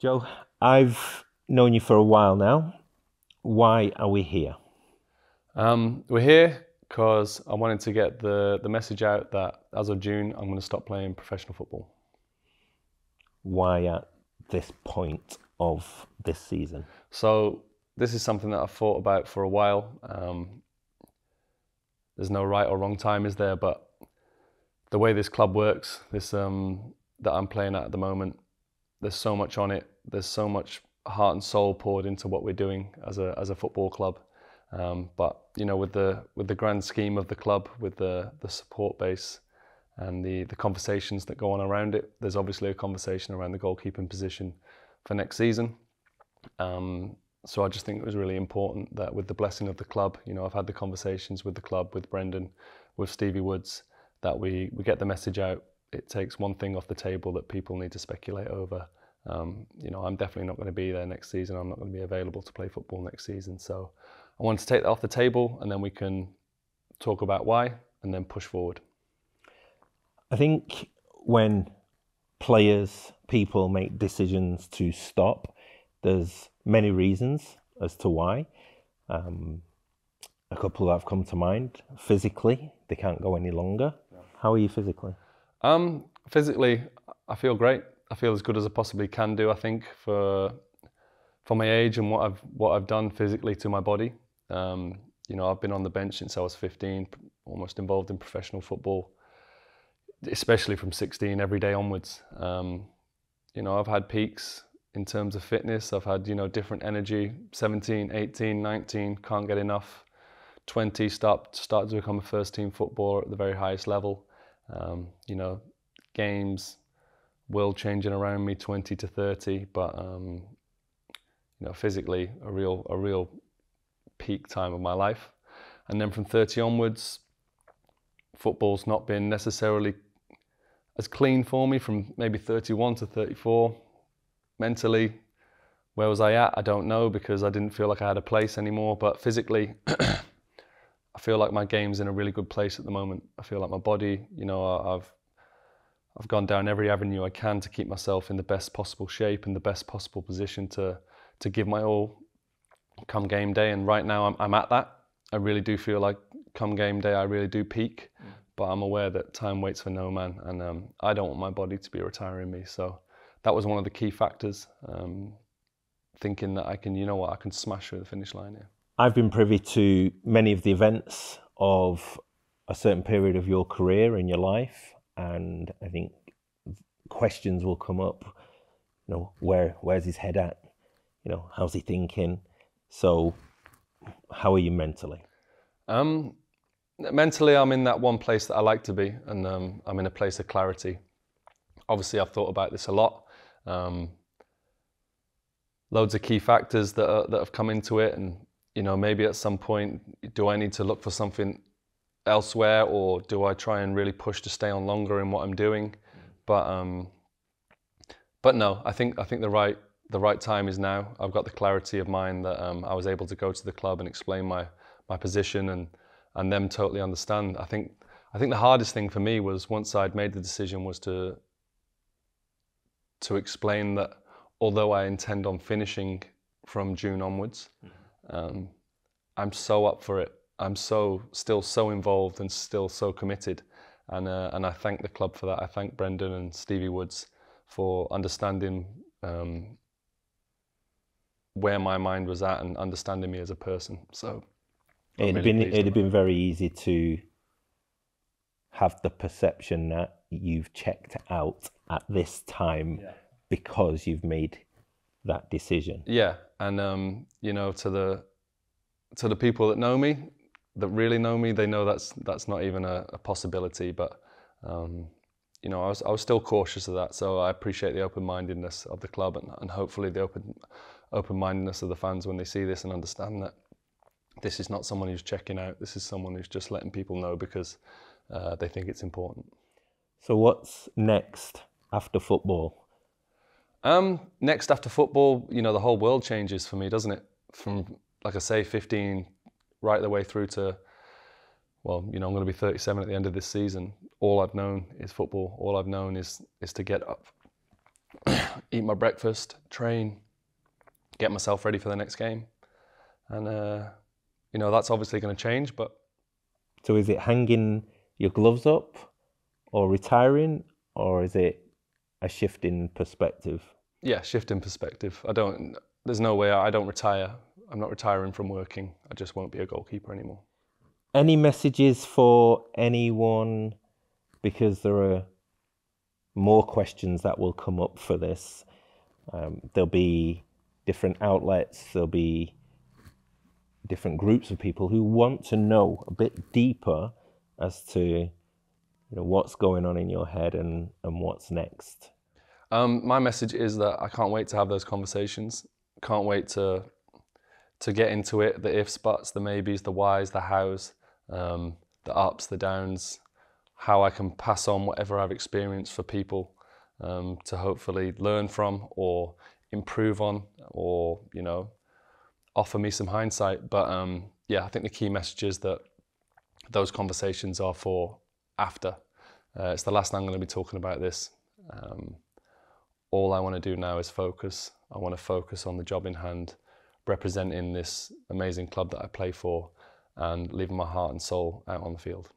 Joe, I've known you for a while now. Why are we here? We're here because I wanted to get the message out that as of June, I'm going to stop playing professional football. Why at this point of this season? So this is something that I've thought about for a while. There's no right or wrong time, is there? But the way this club works, this that I'm playing at the moment, there's so much on it. There's so much heart and soul poured into what we're doing as a football club. But you know, with the grand scheme of the club, with the support base and the conversations that go on around it, there's obviously a conversation around the goalkeeping position for next season. So I just think it was really important that with the blessing of the club, you know, I've had the conversations with the club, with Brendan, with Stevie Woods, that we get the message out. It takes one thing off the table that people need to speculate over. You know, I'm definitely not going to be there next season. I'm not going to be available to play football next season. So I want to take that off the table, and then we can talk about why and then push forward. I think when players, people make decisions to stop, there's many reasons as to why. A couple that have come to mind. Physically, they can't go any longer. How are you physically? Physically, I feel great. I feel as good as I possibly can do, I think, for my age and what I've done physically to my body. You know, I've been on the bench since I was 15, almost involved in professional football, especially from 16 every day onwards. You know, I've had peaks in terms of fitness. I've had, you know, different energy, 17, 18, 19, can't get enough. 20, start to become a first team footballer at the very highest level. You know, games, world changing around me, 20 to 30, but you know, physically a real peak time of my life. And then from 30 onwards, football's not been necessarily as clean for me from maybe 31 to 34. Mentally, where was I at? I don't know, because I didn't feel like I had a place anymore. But physically, I feel like my game's in a really good place at the moment. I feel like my body, you know, I've gone down every avenue I can to keep myself in the best possible shape and the best possible position to give my all come game day. And right now I'm at that. I really do feel like come game day I really do peak, but I'm aware that time waits for no man, and I don't want my body to be retiring me. So that was one of the key factors, thinking that I can, you know what, I can smash through the finish line here. I've been privy to many of the events of a certain period of your career in your life, and I think questions will come up. You know, where's his head at? You know, how's he thinking? So, how are you mentally? Mentally, I'm in that one place that I like to be, and I'm in a place of clarity. Obviously, I've thought about this a lot. Loads of key factors that have come into it, and you know, maybe at some point, do I need to look for something elsewhere, or do I try and really push to stay on longer in what I'm doing? But no, I think the right time is now. I've got the clarity of mind that I was able to go to the club and explain my position, and them totally understand. I think the hardest thing for me was, once I'd made the decision, was to explain that although I intend on finishing from June onwards, I'm so up for it. I'm still so involved and still so committed, and I thank the club for that. I thank Brendan and Stevie Woods for understanding where my mind was at and understanding me as a person. So It'd been very easy to have the perception that you've checked out at this time, because you've made that decision. Yeah, and you know, to the people that know me, that really know me, they know that's not even a possibility. But you know, I was still cautious of that. So I appreciate the open-mindedness of the club, and hopefully the open-mindedness of the fans when they see this and understand that this is not someone who's checking out. This is someone who's just letting people know because they think it's important. So what's next after football? Next after football, you know, the whole world changes for me, doesn't it? From, like I say, 15 right the way through to, well, you know, I'm going to be 37 at the end of this season. All I've known is football. All I've known is to get up eat my breakfast, train, get myself ready for the next game. And, you know, that's obviously going to change, but... So is it hanging your gloves up or retiring, or is it a shift in perspective? Yeah, shift in perspective. There's no way I don't retire. I'm not retiring from working. I just won't be a goalkeeper anymore. Any messages for anyone, because there are more questions that will come up for this. There'll be different outlets, there'll be different groups of people who want to know a bit deeper as to what's going on in your head and what's next. My message is that I can't wait to have those conversations. Can't wait to get into it, the ifs, buts, the maybes, the whys, the hows, the ups, the downs, how I can pass on whatever I've experienced for people to hopefully learn from or improve on, or, you know, offer me some hindsight. But yeah, I think the key message is that those conversations are for after. It's the last time I'm going to be talking about this. All I want to do now is focus. I want to focus on the job in hand, representing this amazing club that I play for, and leaving my heart and soul out on the field.